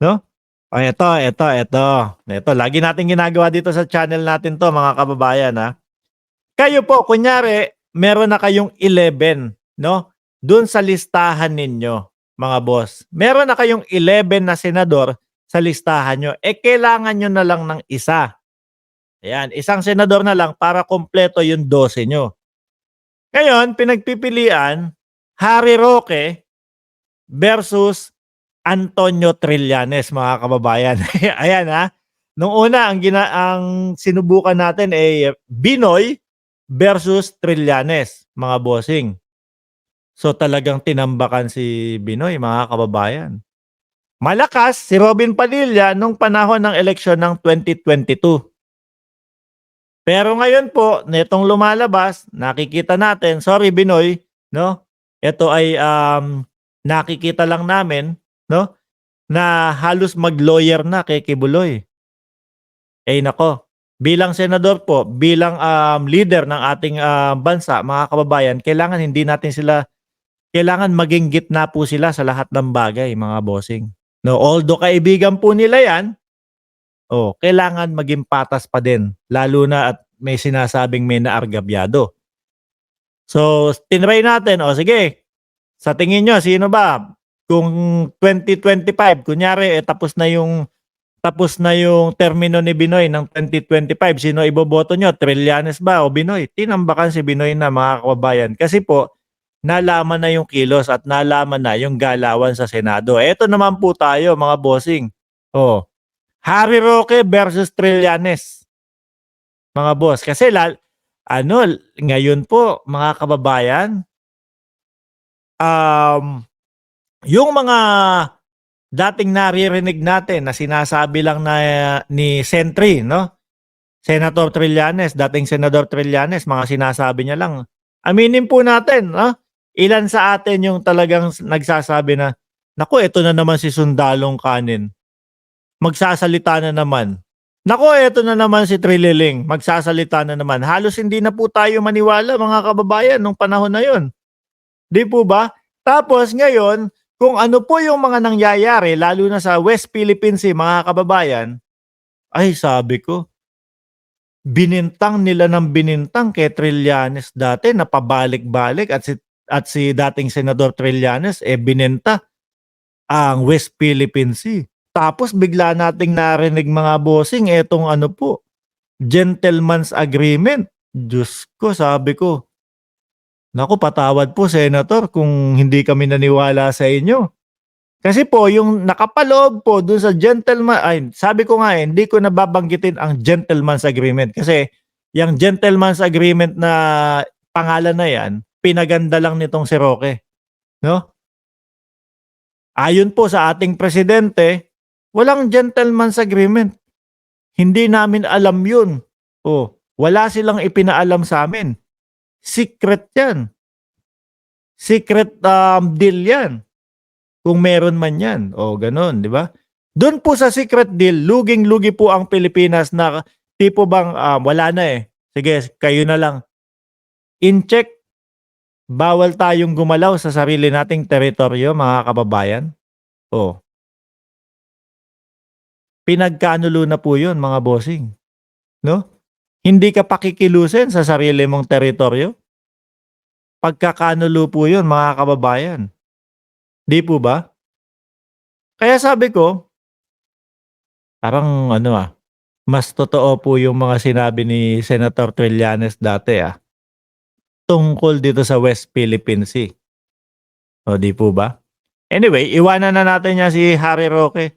no? O eto, lagi natin ginagawa dito sa channel natin 'to mga kababayan, ha. Kayo po kunyari meron na kayong 11, 'no, dun sa listahan ninyo mga boss. Meron na kayong 11 na senador sa listahan niyo, kailangan niyo na lang ng isa. Ayan, isang senador na lang para kumpleto yung 12 niyo. Ngayon pinagpipilian, Harry Roque versus Antonio Trillanes mga kababayan. Ayan, nung una ang sinubukan natin ay Binoy versus Trillanes mga bossing. So talagang tinambakan si Binoy mga kababayan. Malakas si Robin Padilla nung panahon ng eleksyon ng 2022. Pero ngayon po, netong lumalabas, nakikita natin, sorry Binoy, no? Ito ay nakikita lang namin, no? Na halos mag-lawyer na kay Kibuloy. Nako, bilang senador po, bilang leader ng ating bansa, mga kababayan, kailangan maging gitna po sila sa lahat ng bagay, mga bossing. No, although kaibigan po nila 'yan, kailangan maging patas pa din, lalo na at may sinasabing may naargabyado. So, tinry natin, sige, sa tingin nyo, sino ba? Kung 2025, kunyari, tapos na yung termino ni Binoy ng 2025, sino iboboto nyo? Trillanes ba o Binoy? Tinambakan si Binoy na mga kababayan. Kasi po, nalaman na yung kilos at nalaman na yung galawan sa Senado. Eto naman po tayo mga bossing. Harry Roque versus Trillanes. Mga boss. Kasi ngayon po mga kababayan, yung mga dating naririnig natin na sinasabi lang na ni Sentry, no? Senator Trillanes, dating Senador Trillanes, mga sinasabi niya lang. Aminin po natin, no? Ilan sa atin yung talagang nagsasabi na, naku, ito na naman si Sundalong Kanin. Magsasalita na naman. Naku, ito na naman si Trililing. Magsasalita na naman. Halos hindi na po tayo maniwala mga kababayan nung panahon na yon. Di po ba? Tapos ngayon, kung ano po yung mga nangyayari, lalo na sa West Philippine Sea, mga kababayan, ay sabi ko, binintang nila ng binintang kay Trillanes dati, napabalik-balik at si dating Senador Trillanes binenta ang West Philippine Sea. Tapos bigla nating narinig mga bossing etong ano po, gentleman's agreement. Diyos ko, sabi ko, naku, patawad po Senator kung hindi kami naniwala sa inyo. Kasi po yung nakapaloob po dun sa sabi ko nga hindi ko nababanggitin ang gentleman's agreement kasi yung gentleman's agreement na pangalan na yan, pinaganda lang nitong si Roque, no? Ayon po sa ating presidente, walang gentleman's agreement. Hindi namin alam yun. Wala silang ipinaalam sa amin. Secret yan. Secret deal yan. Kung meron man yan. Ganun, di ba? Doon po sa secret deal, luging-lugi po ang Pilipinas na tipo bang wala na Sige, kayo na lang. In-check, bawal tayong gumalaw sa sarili nating teritoryo, mga kababayan. Pinagkanulo na po yun, mga bossing. No? Hindi ka pakikilusin sa sarili mong teritoryo. Pagkakanulo po yun, mga kababayan. Di po ba? Kaya sabi ko, parang mas totoo po yung mga sinabi ni Senator Trillanes dati tungkol dito sa West Philippine Sea. Di po ba? Anyway, iwanan na natin niya si Harry Roque.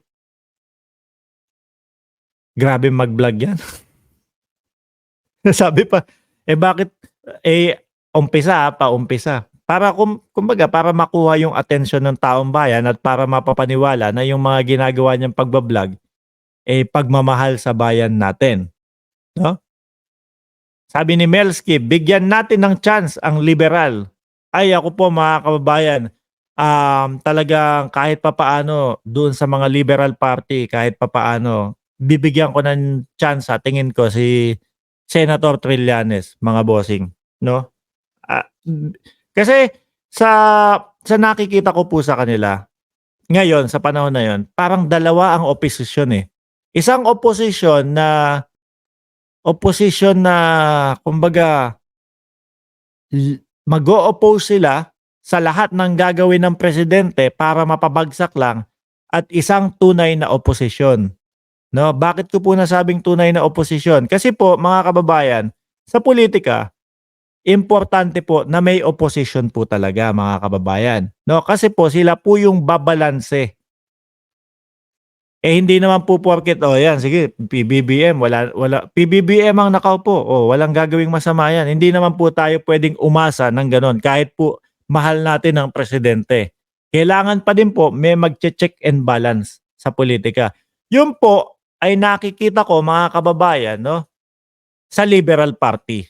Grabe mag-vlog yan. Sabi pa, bakit, umpisa. Para kumbaga, para makuha yung atensyon ng taong bayan at para mapapaniwala na yung mga ginagawa niyang pagbablog, pagmamahal sa bayan natin. No? Sabi ni Melski, bigyan natin ng chance ang liberal. Ay, ako po mga kababayan, talagang kahit papaano doon sa mga liberal party, kahit papaano, bibigyan ko ng chance tingin ko si Senator Trillanes, mga bossing, no? Kasi sa nakikita ko po sa kanila, ngayon sa panahon na yon, parang dalawa ang oposisyon, eh. Isang oposisyon na kumbaga mag-o-oppose sila sa lahat ng gagawin ng presidente para mapabagsak lang at isang tunay na oposisyon, 'no? Bakit ko po nasabing tunay na oposisyon? Kasi po mga kababayan, sa politika importante po na may opposition po talaga mga kababayan, 'no? Kasi po sila po yung babalanse. Hindi naman po porket, "Oh, yan sige PBBM PBBM ang nakaupo, oh, walang gagawing masama yan." Hindi naman po tayo puwedeng umasa ng gano'n kahit po mahal natin ang presidente. Kailangan pa din po may magche-check and balance sa politika. Yun po ay nakikita ko mga kababayan 'no, sa Liberal Party,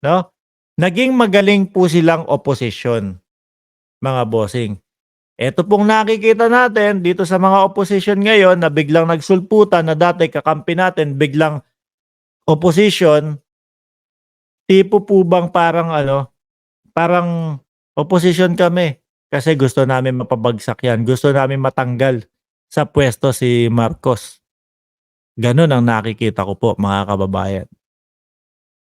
'no? Naging magaling po silang oposisyon, mga bossing. Eto pong nakikita natin dito sa mga opposition ngayon na biglang nagsulputan na dati kakampi natin biglang opposition, tipo po bang parang ano, parang opposition kami kasi gusto namin mapabagsak yan, gusto namin matanggal sa pwesto si Marcos. Gano'n ang nakikita ko po mga kababayan.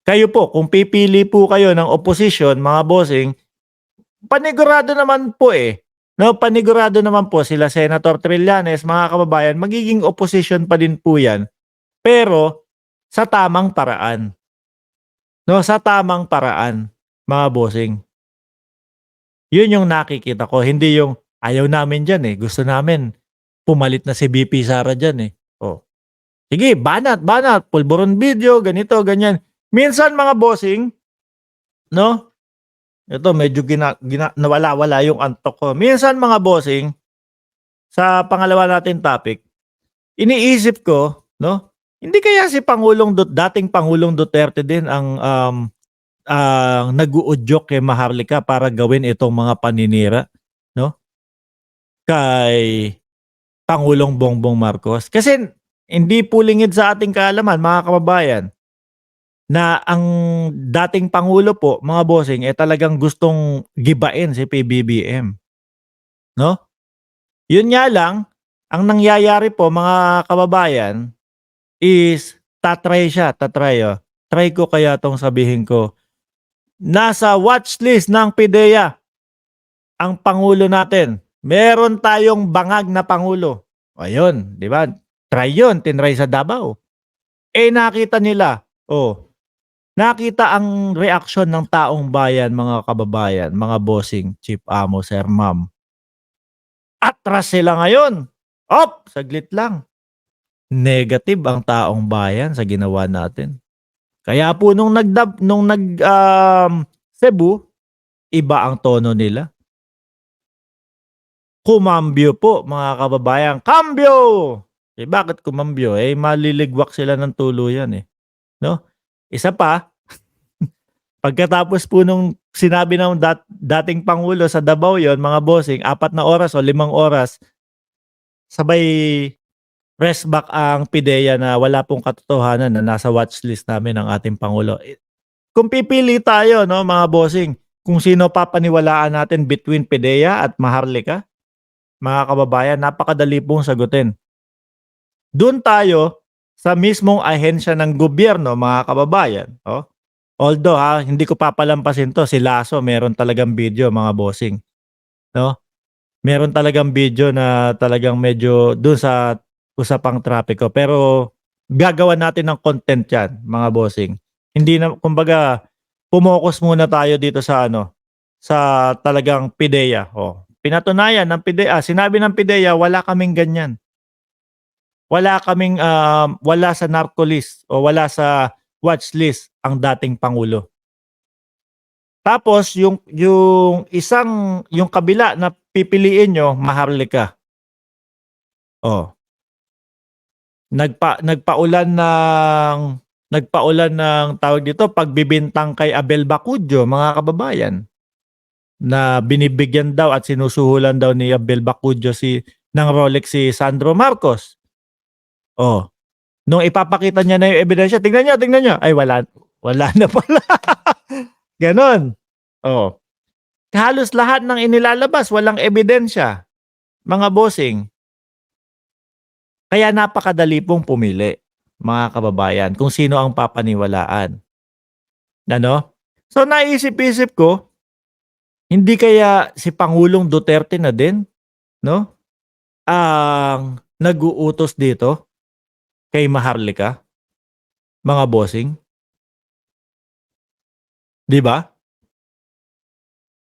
Kayo po, kung pipili po kayo ng opposition mga bossing, panigurado naman po, eh, 'no, panigurado naman po sila Senator Trillanes, mga kababayan, magiging opposition pa din po 'yan, pero sa tamang paraan, 'no, sa tamang paraan, mga bossing. 'Yun yung nakikita ko, hindi yung, "Ayaw namin diyan, eh, gusto namin pumalit na si VP Sara diyan, eh." Oh, sige banat, banat, pulburon video, ganito, ganyan. Minsan mga bossing, 'no, ito medyo nawala-wala yung antok ko. Minsan mga bossing, sa pangalawa nating topic, iniisip ko 'no, hindi kaya si dating Pangulong Duterte din ang nag-uudyok kay Maharlika para gawin itong mga paninira 'no, kay Pangulong Bongbong Marcos? Kasi hindi po lingid sa ating kaalaman mga kababayan na ang dating pangulo po mga bossing, talagang gustong gibain si PBBM 'no? Yun nga lang, ang nangyayari po mga kababayan is ta-try, oh. Try ko kaya 'tong sabihin ko. Nasa watchlist ng PIDEA ang pangulo natin. Meron tayong bangag na pangulo. Ayun, 'di ba? Try 'yun, tinry sa Davao. Nakita nila, nakita ang reaksyon ng taong bayan mga kababayan, mga bossing, chief amo, sir, ma'am. Atras sila ngayon. Saglit lang. Negative ang taong bayan sa ginawa natin. Kaya po nung Cebu, iba ang tono nila. Kumambyo po mga kababayan, kambyo! Bakit kumambyo? Maliligwak sila ng tuluyan, 'no? Isa pa, pagkatapos po nung sinabi ng dating pangulo sa Davao yon mga bossing, 4 na oras o 5 oras, sabay press back ang PIDEA na wala pong katotohanan na nasa watchlist namin ang ating pangulo. Kung pipili tayo 'no mga bossing, kung sino papaniwalaan natin between PIDEA at Maharlika, mga kababayan, napakadali pong sagutin. Do'n tayo sa mismong ahensya ng gobyerno mga kababayan, although hindi ko papalampasin 'to, si Lasso meron talagang video mga bossing, 'no? Meron talagang video na talagang medyo do'n sa usapang trapiko, pero gagawan natin ng content 'yan mga bossing. Hindi na kumbaga pumokus muna tayo dito sa ano, sa talagang PIDEA, pinatunayan ng PIDEA, sinabi ng PIDEA wala kaming ganyan. Wala kaming, wala sa narco list o wala sa watch list ang dating pangulo. Tapos yung kabila na pipiliin niyo, Maharlika. Nagpaulan ng tawag dito, pagbibintang kay Abel Bacudio mga kababayan, na binibigyan daw at sinusuhulan daw ni Abel Bacudio ng Rolex si Sandro Marcos. Nung ipapakita niya na yung ebidensya, tingnan niyo, ay wala na pala. Gano'n. Halos lahat ng inilalabas walang ebidensya. mga bossing, kaya napakadali pong pumili, mga kababayan, kung sino ang papaniwalaan. Ano? So naisip-isip ko, hindi kaya si Pangulong Duterte na din, no? Ang nag-uutos dito kay Maharlika, mga bossing, 'di ba?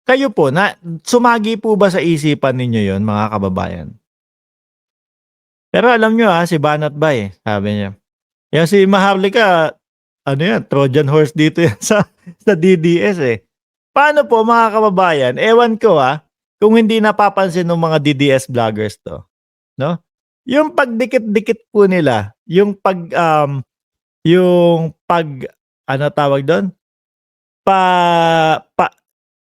Kayo po na sumagi po ba sa isipan ninyo 'yon, mga kababayan? Pero alam nyo si Banat Bay, sabi niya. Yan si Maharlika, ano yan, Trojan horse dito yan sa DDS eh. Paano po mga kababayan? Ewan ko kung hindi napapansin ng mga DDS vloggers to, no? Yung pagdikit-dikit po nila, yung pag ano tawag doon? Pa, pa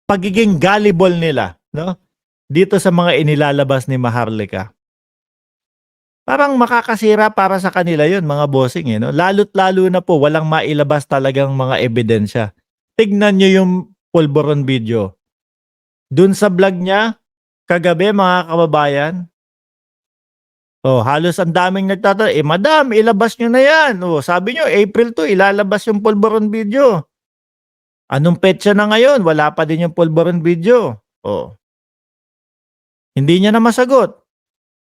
pagiging gullible nila, no? Dito sa mga inilalabas ni Maharlika. Parang makakasira para sa kanila 'yun, mga bossing no? Lalo't lalo na po walang mailabas talagang mga ebidensya. Tignan niyo yung pulburon video. Dun sa vlog niya kagabi, mga kababayan. Halos ang daming nagtatanong, madam, ilabas niyo na 'yan. Sabi niyo April 2 ilalabas yung pulburon video. Anong petsa na ngayon? Wala pa din yung pulburon video. Hindi niya na masagot.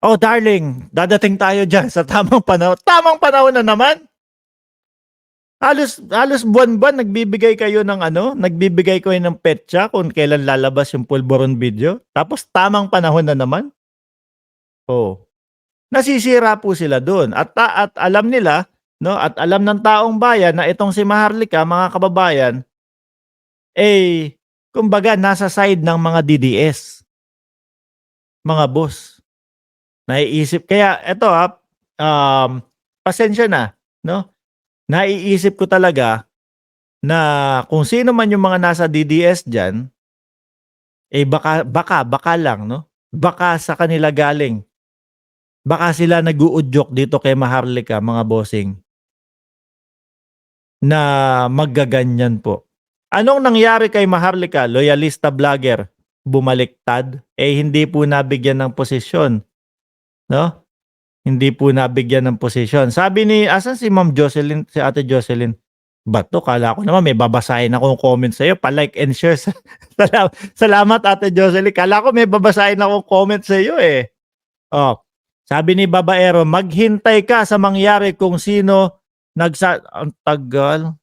Darling, dadating tayo diyan sa tamang panahon. Tamang panahon na naman? Halos buwan-buwan nagbibigay kayo ng petsa kung kailan lalabas yung pulburon video. Tapos tamang panahon na naman? Nasisira po sila doon. At alam nila, no, at alam ng taong bayan na itong si Maharlika, mga kababayan, kumbaga nasa side ng mga DDS. Mga boss. Naiisip kaya eto pasensya na, no? Naiisip ko talaga na kung sino man yung mga nasa DDS diyan, baka lang, no? Baka sa kanila galing. Baka sila nag-uudyok dito kay Maharlika, mga bossing, na maggaganyan po. Anong nangyari kay Maharlika, loyalista vlogger, bumaliktad? Hindi po nabigyan ng posisyon, no? Hindi po nabigyan ng posisyon. Sabi ni, asan si Ma'am Jocelyn, si Ate Jocelyn? Bato, kala ko naman may babasahin akong comment sa'yo. Pa-like and share. Salamat, Ate Jocelyn. Kala ko may babasahin akong comment sa'yo eh. Sabi ni Babaero, maghintay ka sa mangyari kung sino ang tagal.